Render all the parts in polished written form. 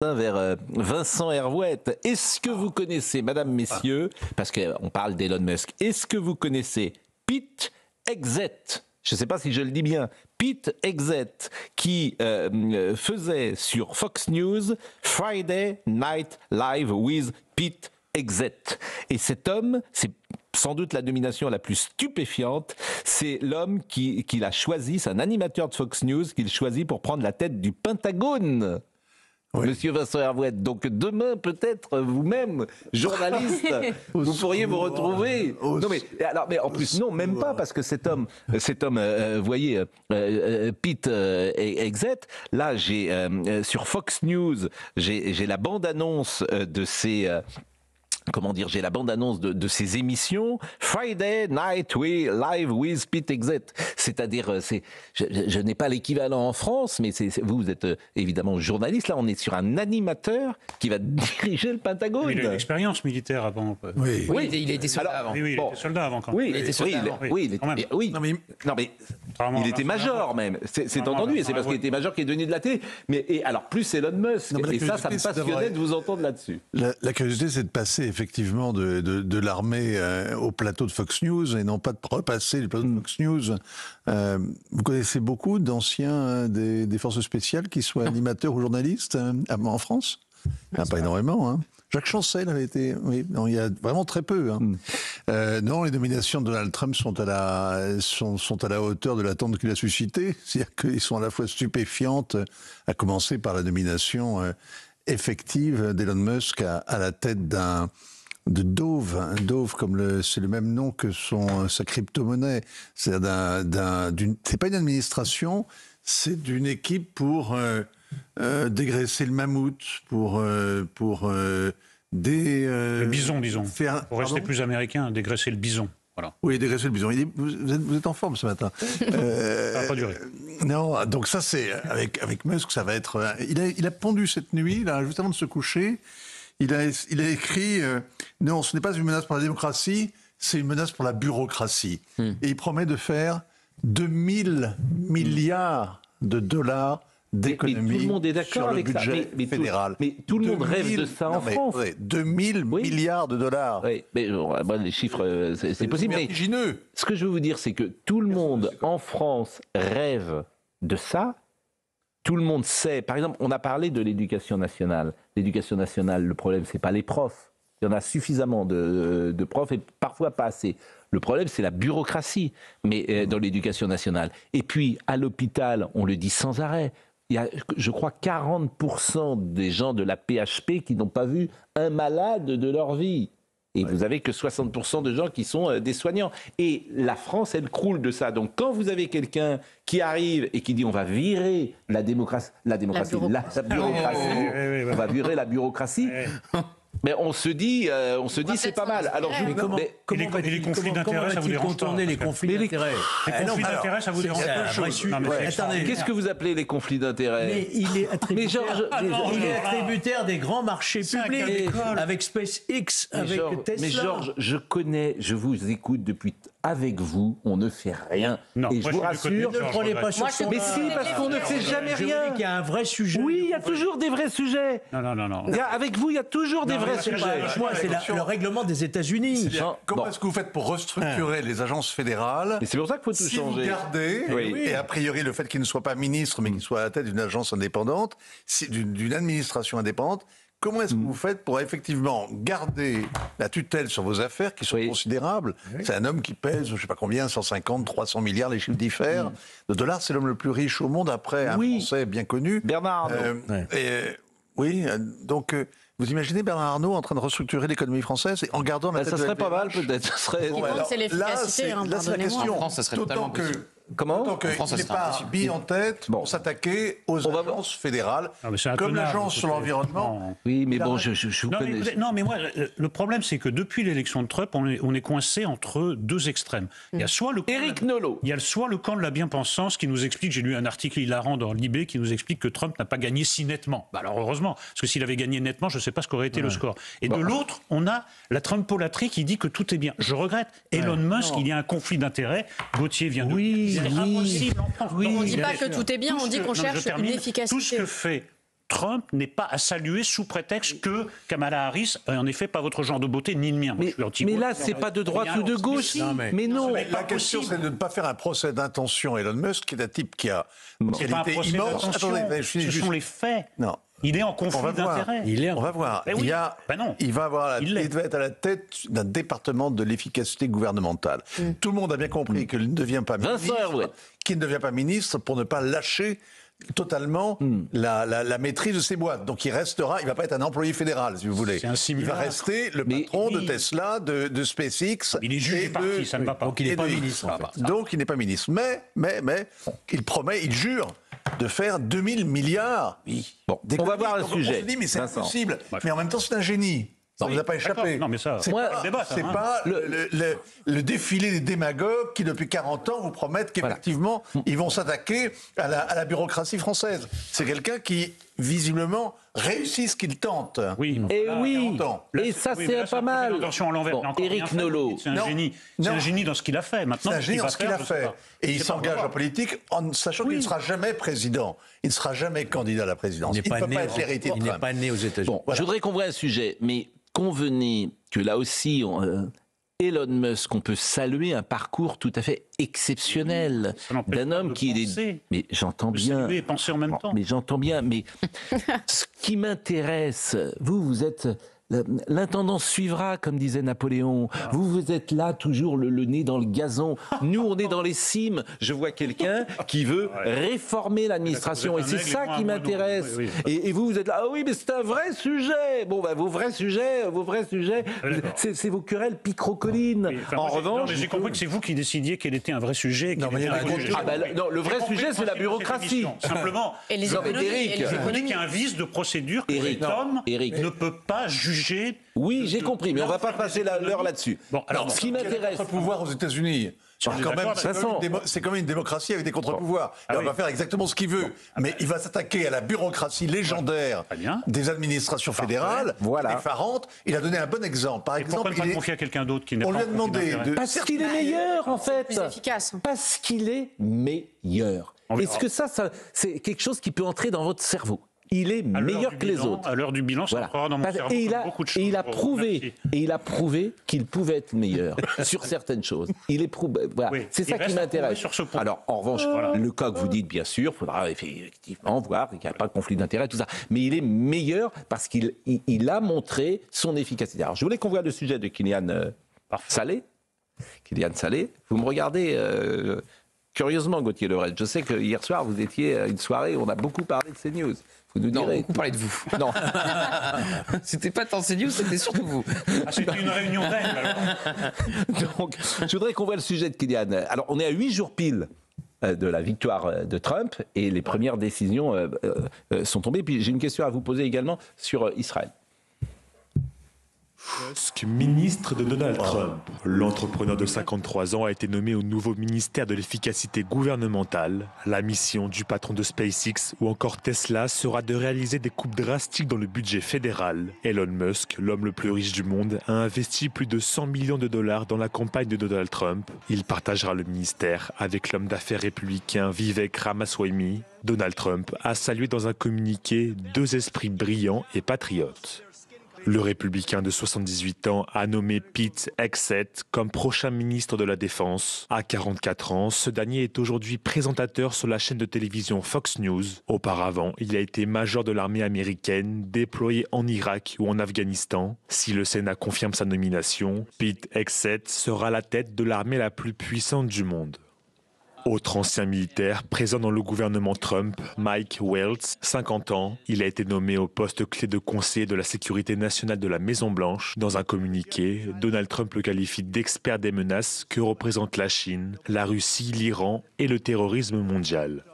Vers Vincent Hervouette. Est-ce que vous connaissez, madame, messieurs, parce qu'on parle d'Elon Musk, est-ce que vous connaissez Pete Hegseth? Je ne sais pas si je le dis bien. Pete Hegseth, qui faisait sur Fox News Friday Night Live with Pete Hegseth. Et cet homme, c'est sans doute la nomination la plus stupéfiante, c'est l'homme qu'il a choisi, c'est un animateur de Fox News qu'il choisit pour prendre la tête du Pentagone. Oui. Monsieur Vincent Hervouette, donc demain peut-être vous-même, journaliste, vous pourriez vous retrouver. Non mais en plus non, même pas, parce que cet homme, vous voyez, Pete Hegseth, là j'ai sur Fox News, j'ai la bande-annonce de ces j'ai la bande-annonce de ces émissions Friday Night Live with Pete Hegseth. C'est-à-dire, je n'ai pas l'équivalent en France, mais vous êtes évidemment journaliste. Là, on est sur un animateur qui va diriger le Pentagone. Il a une expérience militaire avant. Oui, il était soldat avant. Oui, il était soldat avant quand même. Oui, il était soldat avant. Oui. Non mais il était major même. C'est entendu, et c'est parce qu'il était major qu'il est devenu de la télé. Mais alors plus Elon Musk. Et ça me passionnait de vous entendre là-dessus. La curiosité, c'est de passer effectivement de l'armée au plateau de Fox News et non pas de repasser le plateau de Fox News. Vous connaissez beaucoup d'anciens des forces spéciales qui soient animateurs ou journalistes en France? Pas énormément, hein. Jacques Chancel avait été... Oui, non, il y a vraiment très peu. Hein. Non, les nominations de Donald Trump sont à la hauteur de l'attente qu'il a suscitée. C'est-à-dire qu'ils sont à la fois stupéfiantes, à commencer par la nomination effective d'Elon Musk à la tête de Dove. Dove, c'est le même nom que sa crypto-monnaie. C'est pas une administration, c'est d'une équipe pour dégraisser le mammouth, pour le bison, disons. Pour rester plus américain, dégraisser le bison. Voilà. Oui, dégraisser le bison. Vous êtes en forme ce matin. Ça n'a pas duré. Non, donc ça c'est avec Musk, ça va être. Il a pondu cette nuit, là, juste avant de se coucher. Il a écrit non, ce n'est pas une menace pour la démocratie, c'est une menace pour la bureaucratie. Et il promet de faire 2000 milliards de dollars d'économies. Tout le monde est d'accord avec ça. Mais fédéral. Mais tout le monde rêve de ça en France. 2000 milliards de dollars. Oui, mais les chiffres, c'est possible. Mais ce que je veux vous dire, c'est que tout le monde en France rêve de ça. Tout le monde sait. Par exemple, on a parlé de l'éducation nationale. L'éducation nationale, le problème, c'est pas les profs. Il y en a suffisamment de profs et parfois pas assez. Le problème, c'est la bureaucratie, mais dans l'éducation nationale. Et puis, à l'hôpital, on le dit sans arrêt. Il y a, je crois, 40% des gens de la PHP qui n'ont pas vu un malade de leur vie. Et vous avez que 60% de gens qui sont des soignants. Et la France, elle croule de ça. Donc quand vous avez quelqu'un qui arrive et qui dit on va virer la bureaucratie, on va virer la bureaucratie. Mais on se dit c'est pas mal. Alors comment les conflits d'intérêts, ça vous dérange pas? Les conflits d'intérêts. Les conflits d'intérêts, ça vous dérange pas? Qu'est-ce que vous appelez les conflits d'intérêts? Mais il est attributaire des grands marchés publics, avec SpaceX, avec Tesla. Mais Georges, je vous écoute depuis. Avec vous, on ne fait rien. Non, et je vous rassure, ne prenez pas sur ça. Mais si, parce qu'on ne fait jamais rien. Je vous dis qu'il y a un vrai sujet. Oui, il y a toujours des vrais sujets. Non. Avec vous, il y a toujours des vrais sujets. Moi, c'est le règlement des États-Unis. Comment est-ce que vous faites pour restructurer les agences fédérales? Et c'est pour ça qu'il faut tout changer. Vous gardez, et a priori le fait qu'il ne soit pas ministre, mais qu'il soit à la tête d'une agence indépendante, d'une administration indépendante. Comment est-ce que vous faites pour effectivement garder la tutelle sur vos affaires qui sont considérables? C'est un homme qui pèse, je ne sais pas combien, 150, 300 milliards, les chiffres diffèrent. De dollars, c'est l'homme le plus riche au monde, après un Français bien connu. Bernard Arnault. Donc... Vous imaginez Bernard Arnault en train de restructurer l'économie française et en gardant la tête de la Ça serait pas mal peut-être. C'est l'efficacité, là, c'est la question. En France, ça serait totalement possible. Comment? Tant qu'il n'est pas mis en tête pour s'attaquer aux agences fédérales, comme l'agence sur l'environnement. Oui, mais bon, je vous connais. Non, mais moi, le problème, c'est que depuis l'élection de Trump, on est coincé entre deux extrêmes. Il y a soit le Éric Nolot. Il y a soit le camp de la bien-pensance qui nous explique, j'ai lu un article hilarant dans Libé qui nous explique que Trump n'a pas gagné si nettement. Bah alors heureusement, parce que s'il avait gagné nettement, je ne sais pas ce qu'aurait été le score. Et de l'autre, on a la Trumpolatrie qui dit que tout est bien. Je regrette. Elon Musk, il y a un conflit d'intérêts. Gauthier vient de... Oui. C'est impossible en France. On ne dit pas que tout est bien, on dit qu'on cherche une efficacité. Tout ce que fait Trump n'est pas à saluer sous prétexte que Kamala Harris est en effet pas votre genre de beauté ni le mien. Moi, Mais là, c'est pas de droite ou de gauche. Mais non. La question, c'est de ne pas faire un procès d'intention à Elon Musk, qui est un type qui a une C'est pas un qualité procès immense. d'intention. Attendez, Ce sont les faits. Non. Il est en conflit d'intérêts. On va voir. Ben oui. Il va être à la tête d'un département de l'efficacité gouvernementale. Tout le monde a bien compris qu'il ne devient pas ministre pour ne pas lâcher totalement la maîtrise de ses boîtes. Donc il restera, il ne va pas être un employé fédéral, si vous voulez. Il va rester le patron de Tesla, de SpaceX. Il est juge du parti, ça ne va pas. Donc il n'est pas ministre. En fait. Donc il n'est pas ministre. Mais il promet, il jure de faire 2000 milliards. Oui. Bon, on va voir le sujet. On se dit, mais c'est Vincent. impossible. Mais en même temps, c'est un génie. Ça ne vous a pas échappé. Non, mais ça, c'est moi, pas, débat, ça, c'est hein. pas le défilé des démagogues qui, depuis 40 ans, vous promettent qu'effectivement, ils vont s'attaquer à la bureaucratie française. C'est quelqu'un qui, visiblement, réussit ce qu'il tente. Oui. Et Là, oui, là, et ça c'est pas mal. Attention à l'envers. Bon, Éric Nolot. C'est un génie. C'est un génie dans ce qu'il a fait. Maintenant, C'est un génie dans ce qu'il a fait. Et il s'engage en politique en sachant qu'il ne sera jamais président. Il ne sera jamais candidat à la présidence. Il ne peut pas être l'héritier de Il n'est Trump. pas né aux États-Unis. Bon, je voudrais qu'on voit un sujet, mais convenez que là aussi, Elon Musk, on peut saluer un parcours tout à fait exceptionnel d'un homme qui est... Mais j'entends bien. Saluer et penser en même temps. Mais j'entends bien. Mais ce qui m'intéresse, vous êtes... L'intendance suivra, comme disait Napoléon. Vous êtes là, toujours le nez dans le gazon. Nous, on est dans les cimes. Je vois quelqu'un qui veut réformer l'administration. Et c'est ça qui m'intéresse. Oui. Et vous êtes là, ah oui, mais c'est un vrai sujet. Bon, bah, vos vrais sujets, c'est vos querelles picrocolines. Oui, enfin, en revanche... j'ai compris que c'est vous qui décidiez quel était un vrai sujet. Non, mais il y a des non, le vrai sujet, c'est la bureaucratie. Simplement, Et les Non, mais économies, Éric, et les vous dites économies. qu'il y a un vice de procédure que Éric, cet homme Éric. ne peut pas juger. Oui, j'ai compris, mais on ne va pas passer l'heure là-dessus. Bon, alors, ce qui m'intéresse... Contre-pouvoir aux États-Unis. On est d'accord, C'est quand même une démocratie avec des contre-pouvoirs. Et on va faire exactement ce qu'il veut. Mais il va s'attaquer à la bureaucratie légendaire Très bien. des administrations fédérales, effarantes. Il a donné un bon exemple. Par Et pourquoi exemple, ne pas confier à quelqu'un d'autre qui n'est on pas lui a en conflit demandé d'intérêts de... Parce qu'il est meilleur, en fait. Plus efficace. Parce qu'il est meilleur. On verra. Est-ce que ça, c'est quelque chose qui peut entrer dans votre cerveau? Il est À l'heure meilleur du que les bilan, autres. À l'heure du bilan, ça Voilà. entrera dans mon cerveau Et comme beaucoup de choses. il a Je vous prouvé, remercie. et il a prouvé qu'il pouvait être meilleur sur certaines choses. Il est prouvé. Voilà. Oui, C'est il ça qui reste à m'intéresse. prouver sur ce point. Alors, en revanche, le cas que vous dites, bien sûr, il faudra effectivement voir qu'il n'y a pas de conflit d'intérêt, tout ça. Mais il est meilleur parce qu'il a montré son efficacité. Alors, je voulais qu'on voit le sujet de Kylian Salé. Kylian Salé. Vous me regardez curieusement, Gauthier Lebret. Je sais que hier soir, vous étiez à une soirée où on a beaucoup parlé de CNews. Vous nous Non, direz. beaucoup parlé de vous. Non. C'était pas tant CNews, c'était surtout vous. Ah, c'était une réunion d'aide, alors. Donc, je voudrais qu'on voit le sujet de Kylian. Alors, on est à 8 jours pile de la victoire de Trump et les premières décisions sont tombées. Puis j'ai une question à vous poser également sur Israël. Musk, ministre de Donald Trump. L'entrepreneur de 53 ans a été nommé au nouveau ministère de l'efficacité gouvernementale. La mission du patron de SpaceX ou encore Tesla sera de réaliser des coupes drastiques dans le budget fédéral. Elon Musk, l'homme le plus riche du monde, a investi plus de 100 millions de dollars dans la campagne de Donald Trump. Il partagera le ministère avec l'homme d'affaires républicain Vivek Ramaswamy. Donald Trump a salué dans un communiqué deux esprits brillants et patriotes. Le républicain de 78 ans a nommé Pete Hegseth comme prochain ministre de la Défense. À 44 ans, ce dernier est aujourd'hui présentateur sur la chaîne de télévision Fox News. Auparavant, il a été major de l'armée américaine déployé en Irak ou en Afghanistan. Si le Sénat confirme sa nomination, Pete Hegseth sera la tête de l'armée la plus puissante du monde. Autre ancien militaire présent dans le gouvernement Trump, Mike Waltz, 50 ans. Il a été nommé au poste clé de conseiller de la sécurité nationale de la Maison-Blanche. Dans un communiqué, Donald Trump le qualifie d'expert des menaces que représentent la Chine, la Russie, l'Iran et le terrorisme mondial.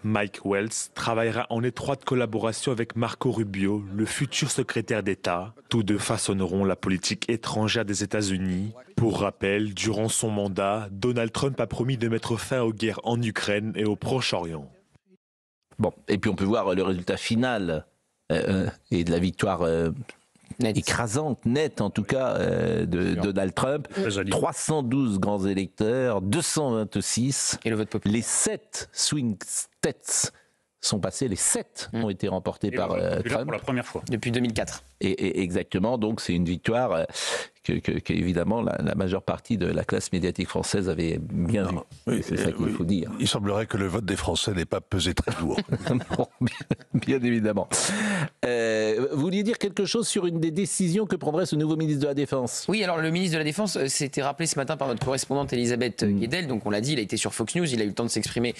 Mike Waltz travaillera en étroite collaboration avec Marco Rubio, le futur secrétaire d'État. Tous deux façonneront la politique étrangère des États-Unis. Pour rappel, durant son mandat, Donald Trump a promis de mettre fin aux guerres en Ukraine et au Proche-Orient. Bon, et puis on peut voir le résultat final et de la victoire écrasante, nette en tout cas, de Donald Trump. 312 grands électeurs, 226. Et le vote populaire. Les 7 swing states sont passés, les 7 ont été remportés par Là, Trump. pour la première fois. Depuis 2004. Et exactement, donc c'est une victoire que évidemment la majeure partie de la classe médiatique française avait bien vue. Oui, C'est ça qu'il faut dire. Il semblerait que le vote des Français n'ait pas pesé très lourd. Bon, bien évidemment. Vous vouliez dire quelque chose sur une des décisions que prendrait ce nouveau ministre de la Défense? Oui, alors le ministre de la Défense s'était rappelé ce matin par notre correspondante Elisabeth Guedel. Donc on l'a dit, il a été sur Fox News, il a eu le temps de s'exprimer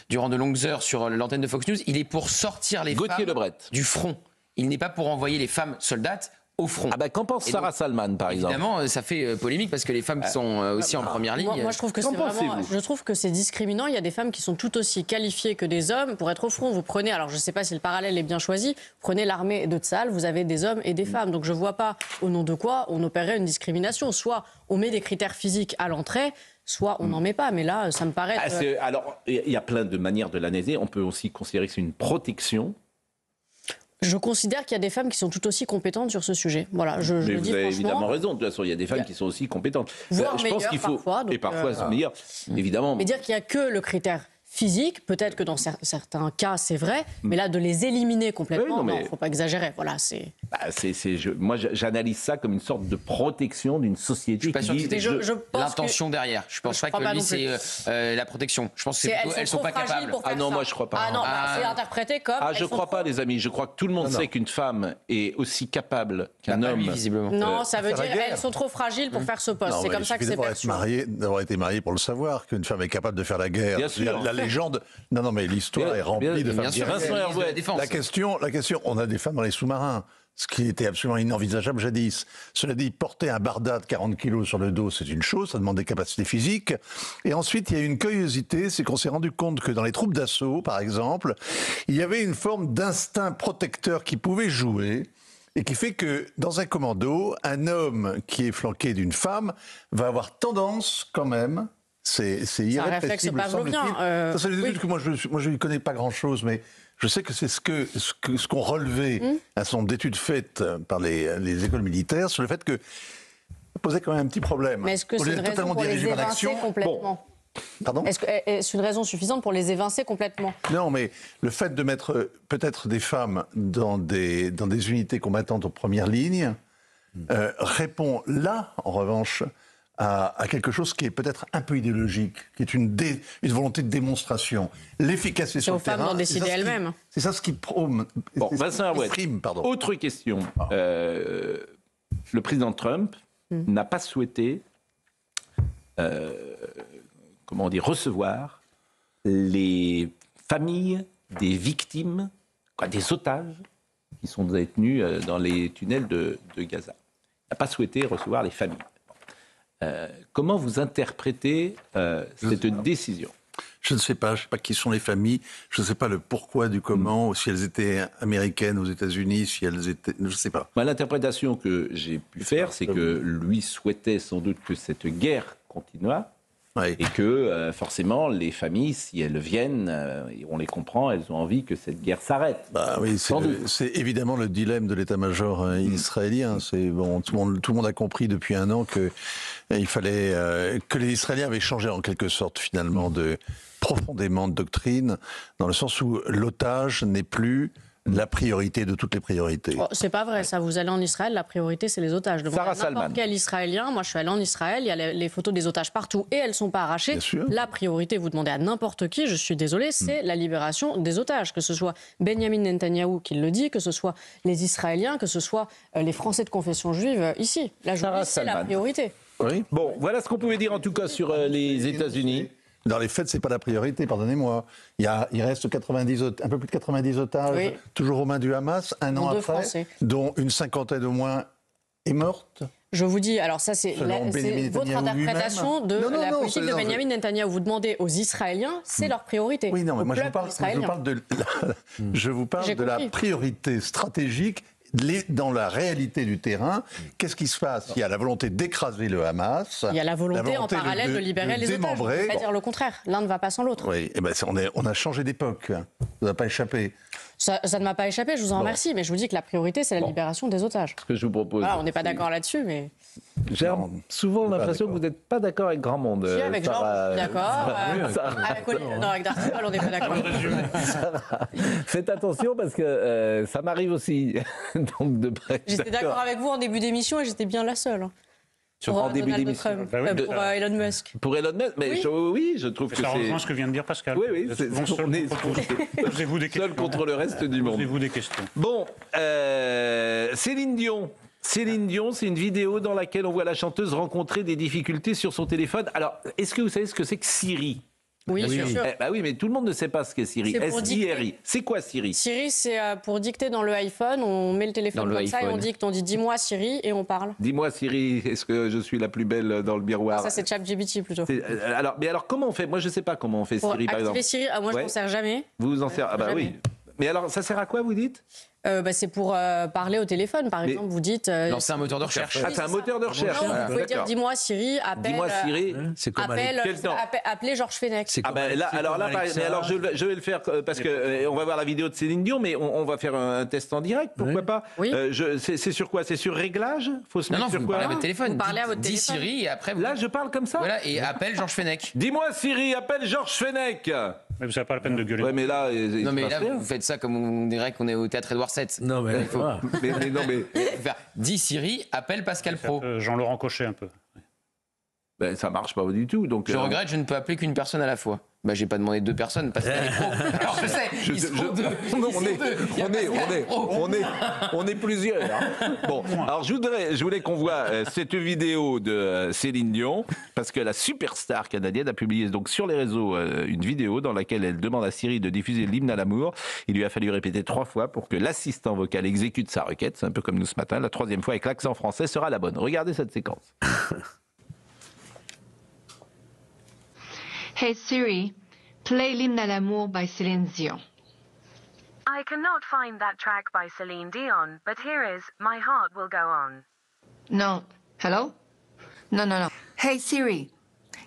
durant de longues heures sur l'antenne de Fox News. Il est pour sortir les Gauthier femmes Lebret. du front. Il n'est pas pour envoyer les femmes soldates au front. Ah ben qu'en pense Sarah Salman par exemple? Évidemment, ça fait polémique parce que les femmes qui sont aussi en première ligne. Moi, je trouve que Qu'en c'est vraiment, pensez-vous? je trouve que c'est discriminant. Il y a des femmes qui sont tout aussi qualifiées que des hommes pour être au front. Vous prenez, alors je ne sais pas si le parallèle est bien choisi, vous prenez l'armée de Tsahal, vous avez des hommes et des femmes. Donc je ne vois pas au nom de quoi on opérerait une discrimination. Soit on met des critères physiques à l'entrée, soit on n'en met pas. Mais là, ça me paraît... Alors, il y a plein de manières de l'analyser. On peut aussi considérer que c'est une protection. Je considère qu'il y a des femmes qui sont tout aussi compétentes sur ce sujet. Voilà, je Mais le vous dis avez franchement. évidemment raison. De toute façon, il y a des femmes qui sont aussi compétentes. Voire Je pense meilleures qu'il faut parfois, donc, et parfois meilleures, évidemment. Mais dire qu'il n'y a que le critère physique, peut-être que dans certains cas c'est vrai, mais là de les éliminer complètement, Oui, non, non, mais- faut pas exagérer. Voilà, c'est. Moi, j'analyse ça comme une sorte de protection d'une société. Je suis pas sûr que c'était Je pense l'intention derrière. Je pense Je pas crois que pas lui non plus. c'est la protection. Je pense que c'est plutôt, elles sont trop pas fragiles capables. pour faire Ah non, ça. moi, je crois pas. Ah non, Ah. c'est interprété comme. Ah, je elles sont crois pas, trop- les amis. Je crois que tout le monde sait qu'une femme est aussi capable qu'un Pas homme. lui, visiblement. Non, ça veut faire la dire guerre. elles sont trop fragiles pour faire ce poste. Non, C'est mais comme il ça que suffit c'est perçu. d'avoir été marié pour le savoir, qu'une femme est capable de faire la guerre. Bien sûr. La légende. Non, mais l'histoire est remplie de bien femmes sûr, Vincent guerrières. Vincent Hervouet. de la Défense. La question, on a des femmes dans les sous-marins, ce qui était absolument inenvisageable jadis. Cela dit, porter un barda de 40 kilos sur le dos, c'est une chose, ça demande des capacités physiques. Et ensuite, il y a une curiosité, c'est qu'on s'est rendu compte que dans les troupes d'assaut, par exemple, il y avait une forme d'instinct protecteur qui pouvait jouer, et qui fait que dans un commando, un homme qui est flanqué d'une femme va avoir tendance quand même... C'est un réflexe irrépressible, pavlovien, semble-t-il. Ça, c'est des oui. études que moi je ne connais pas grand-chose, mais je sais que c'est ce qu'ont relevé un certain nombre d'études faites par les écoles militaires sur le fait que ça posait quand même un petit problème. Mais est-ce que Au c'est lieu une de raison totalement pour les diriger vers évincer l'action. complètement Pardon Est-ce une raison suffisante pour les évincer complètement? Non, mais le fait de mettre peut-être des femmes dans des unités combattantes en première ligne répond là, en revanche, à quelque chose qui est peut-être un peu idéologique, qui est une volonté de démonstration. L'efficacité sur aux le femmes terrain... d'en décider elles-mêmes. C'est ça ce qui prône. Bon, c'est ça Vincent qui Hervouet. exprime, pardon. Autre question. Le président Trump n'a pas souhaité recevoir les familles des victimes, des otages qui sont détenus dans les tunnels de Gaza. Il n'a pas souhaité recevoir les familles. Comment vous interprétez cette décision? Je ne sais pas qui sont les familles, je ne sais pas le pourquoi du comment, ou si elles étaient américaines aux États-Unis, si elles étaient... Je ne sais pas. L'interprétation que j'ai pu faire, c'est que lui souhaitait sans doute que cette guerre continuât, Ouais. et que forcément les familles, si elles viennent, et on les comprend, elles ont envie que cette guerre s'arrête. Bah oui, Sans doute. c'est évidemment le dilemme de l'état-major israélien. C'est bon, tout le monde a compris depuis un an que il fallait que les Israéliens avaient changé en quelque sorte finalement profondément de doctrine, dans le sens où l'otage n'est plus la priorité de toutes les priorités. Oh, c'est pas vrai, ça. Vous allez en Israël, la priorité, c'est les otages. Demandez Sarah à n'importe Salman. quel Israélien. Moi, je suis allée en Israël, il y a les photos des otages partout et elles sont pas arrachées. Bien sûr. La priorité, vous demandez à n'importe qui, je suis désolée, c'est la libération des otages. Que ce soit Benjamin Netanyahou qui le dit, que ce soit les Israéliens, que ce soit les Français de confession juive ici. La Sarah justice, c'est la Salman. priorité. Oui. Bon, voilà ce qu'on pouvait dire en tout cas sur les États-Unis. Dans les faits, c'est pas la priorité, pardonnez-moi. Il reste un peu plus de 90 otages, Oui. toujours aux mains du Hamas, un an Dont deux après, Français. dont une cinquantaine au moins est morte. Je vous dis, alors ça c'est Selon Benjamin votre Netanyahou interprétation de lui-même. la Non, politique de non, Benjamin Netanyahou. Vous demandez aux Israéliens, c'est leur priorité. Oui, non, mais Au moi je vous peuple israélien. parle J'ai de la compris. priorité stratégique dans la réalité du terrain. Qu'est-ce qui se passe? Il y a la volonté d'écraser le Hamas. Il y a la volonté en parallèle de libérer les otages. Je ne démembrer. peux pas dire le contraire. L'un ne va pas sans l'autre. Oui, eh ben, on a changé d'époque. Ça ne va pas échapper. Ça ne m'a pas échappé, je vous en remercie, mais je vous dis que la priorité, c'est la libération des otages. Ce que je vous propose. Voilà, on n'est pas d'accord là-dessus, mais... J'ai souvent l'impression que vous n'êtes pas d'accord avec grand monde. Si, avec Jean, Sarah. d'accord. Non, avec Darcival, on n'est pas d'accord. Sarah, faites attention parce que ça m'arrive aussi. Donc de près. J'étais d'accord avec vous en début d'émission et j'étais bien la seule. En début Donald d'émission. Trump, Bah oui, pour Elon Musk. Pour Elon Musk, mais Oui. oui, je trouve que Ça rejoint c'est. ce que vient de dire Pascal. Oui, oui, Vous êtes c'est- bon seul on est Posez-vous des questions. seul contre le reste du monde. Posez-vous des questions. Bon, Céline Dion. Céline Dion, c'est une vidéo dans laquelle on voit la chanteuse rencontrer des difficultés sur son téléphone. Alors, est-ce que vous savez ce que c'est que Siri? Oui, bien sûr. Bah oui, mais tout le monde ne sait pas ce qu'est Siri. C'est pour S-I-R-I. C'est quoi Siri? Siri, c'est pour dicter dans le iPhone. On met le téléphone Dans le comme ça et on iPhone. dicte. On dit dis-moi Siri et on parle. Dis-moi Siri, est-ce que je suis la plus belle dans le miroir? Ça, c'est ChatGPT plutôt. Alors, comment on fait? Moi, je ne sais pas comment on fait Pour Siri, par activer exemple. Siri, moi je Ouais. m'en sers jamais. Vous vous en servez? Ah bah jamais. oui. Mais alors, ça sert à quoi, vous dites? C'est pour parler au téléphone, par Mais- exemple. Vous dites. Lancer un moteur de recherche. Ah, c'est un moteur de recherche. Non, vous pouvez dire D'accord. dis-moi Siri, appelle. Dis-moi Siri. C'est comme Appelle, Quel temps appelez Georges Fenech. C'est Ah comme ben là, c'est alors comme là, Alexa. mais alors je vais le faire parce que on va voir la vidéo de Céline Dion, mais on va faire un test en direct, pourquoi Oui. pas? Oui. C'est sur quoi? C'est sur réglage? Faut se Non, mettre non, sur vous quoi? parlez à votre téléphone. Vous parlez à votre Dis téléphone. Siri et après vous... Là, je parle comme ça. Voilà, et appelle Georges Fenech. Dis-moi Siri, appelle Georges Fenech. Mais vous n'avez pas la peine de gueuler. Ouais, mais là, il Non, se mais passe là, rien. vous faites ça comme on dirait qu'on est au théâtre Édouard VII. Non, mais Il faut voilà. mais non, mais faire Dis Siri, appelle Pascal Pro. Jean-Laurent Cochet un peu. ben, ça marche pas du tout. Donc Je regrette, je ne peux appeler qu'une personne à la fois. Bah, j'ai pas demandé 2 personnes, Pascal et Pro. Alors, je sais, ils sont deux. Non, Ils sont deux. Il y a Pascal Pro. on est plusieurs. Hein. Bon, alors je voulais qu'on voit cette vidéo de Céline Dion parce que la superstar canadienne a publié donc sur les réseaux une vidéo dans laquelle elle demande à Siri de diffuser l'hymne à l'amour. Il lui a fallu répéter 3 fois pour que l'assistant vocal exécute sa requête. C'est un peu comme nous ce matin. La 3e fois avec l'accent français sera la bonne. Regardez cette séquence. Hey Siri, play l'hymne à l'amour by Céline Dion. I cannot find that track by Celine Dion, but here is My Heart Will Go On. No. Hello? No, no, no. Hey Siri,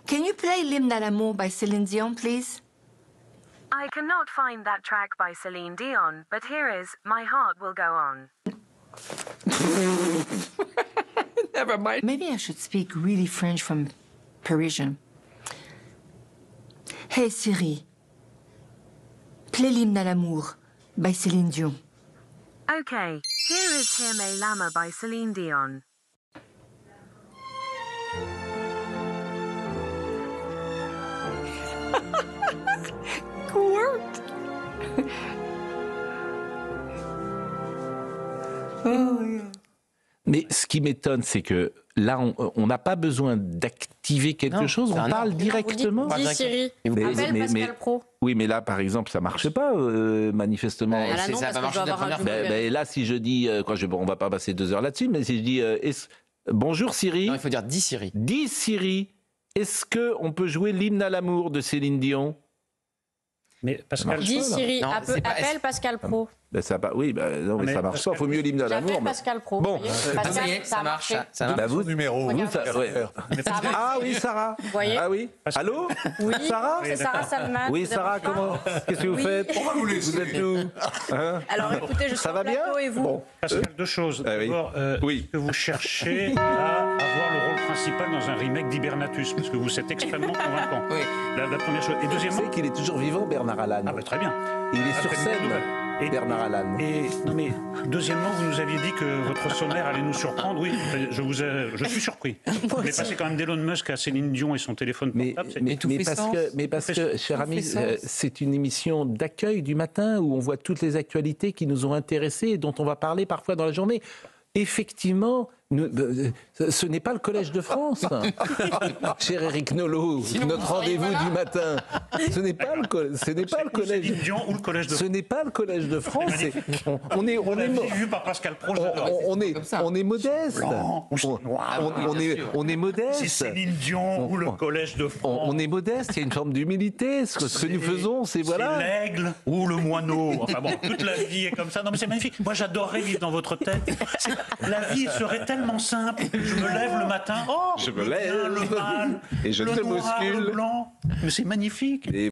can you play l'hymne à l'amour by Céline Dion, please? I cannot find that track by Celine Dion, but here is My Heart Will Go On. Never mind. Maybe I should speak really French from Parisian. Hey Siri, play l'hymne à l'amour by Céline Dion. Okay, here is Hear Me Lama by Celine Dion. Worked. Mais ce qui m'étonne, c'est que là, on n'a pas besoin d'activer quelque Non, chose, c'est on un parle ordre. directement. Dis Siri, Mais vous- appelle mais- Pascal Pro. Oui, mais là, par exemple, ça marche pas, manifestement. Ah là, non, ça parce va que je marcher dois de la avoir un première jumeau. fois. Là, si je dis, on va pas passer 2 heures là-dessus, mais si je dis, bonjour Siri, Non, il faut dire Dis Siri. dis Siri, est-ce que on peut jouer l'hymne à l'amour de Céline Dion? Mais Pascal, Dis Siri, Non, c'est pas- appelle Pascal Pro. Ben, ça pas, oui, non, mais Mais ça marche pas. Pascal- Faut mieux l'hymne à l'amour. J'appelle mais- Pascal Pro. Bon. vous voyez. Ah, Pascal, ça y est, ça a marche. marché. Ça marche. Bah, vous, Numéro. Regarde. Ah oui, Sarah. voyez Ah oui. Allô. Oui, Sarah. c'est Sarah Salman. Oui, vous Sarah. avez pas Comment? Qu'est-ce que vous Oui. faites? Vous êtes où? Hein? Alors écoutez, je suis Ça en va bien? plateau et vous Bon. Pascal, 2 choses. Ah oui. D'abord, Oui. est-ce que vous cherchez à avoir le rôle principal dans un remake d'Hibernatus, parce que vous êtes extrêmement convaincant. Oui. La première chose. Et Vous deuxièmement, savez qu'il est toujours vivant, Bernard Allan. ah bah, très bien. Il est sur Après, scène, Et- Bernard Allan. Et non mais deuxièmement, vous nous aviez dit que votre sommaire allait nous surprendre. Oui, je suis surpris. Vous est passé quand même d'Elon Musk à Céline Dion et son téléphone portable. c'est- tout fait sens. Parce que, cher ami, Tout fait sens. c'est une émission d'accueil du matin où on voit toutes les actualités qui nous ont intéressés et dont on va parler parfois dans la journée. Effectivement, ce n'est pas le Collège de France, cher Éric Nolot, notre rendez-vous du matin. Ce n'est pas le Collège. Céline Dion ou le Collège de Ce n'est pas le Collège de France. On est vu par Pascal Pro, j'adore. on est modeste. Blanc ou noir. On est C'est modeste. Céline Dion ou le Collège de France. On est modeste. Il y a une forme d'humilité. Ce que nous faisons, c'est voilà. C'est l'aigle ou le moineau. Enfin bon, toute la vie est comme ça. Non mais c'est magnifique. Moi j'adorerais vivre dans votre tête. La vie serait tellement simple. Je me lève le matin. Oh, Je me le bien, lève. le mal, Et je le te noir, bouscule. le blanc. Mais c'est magnifique.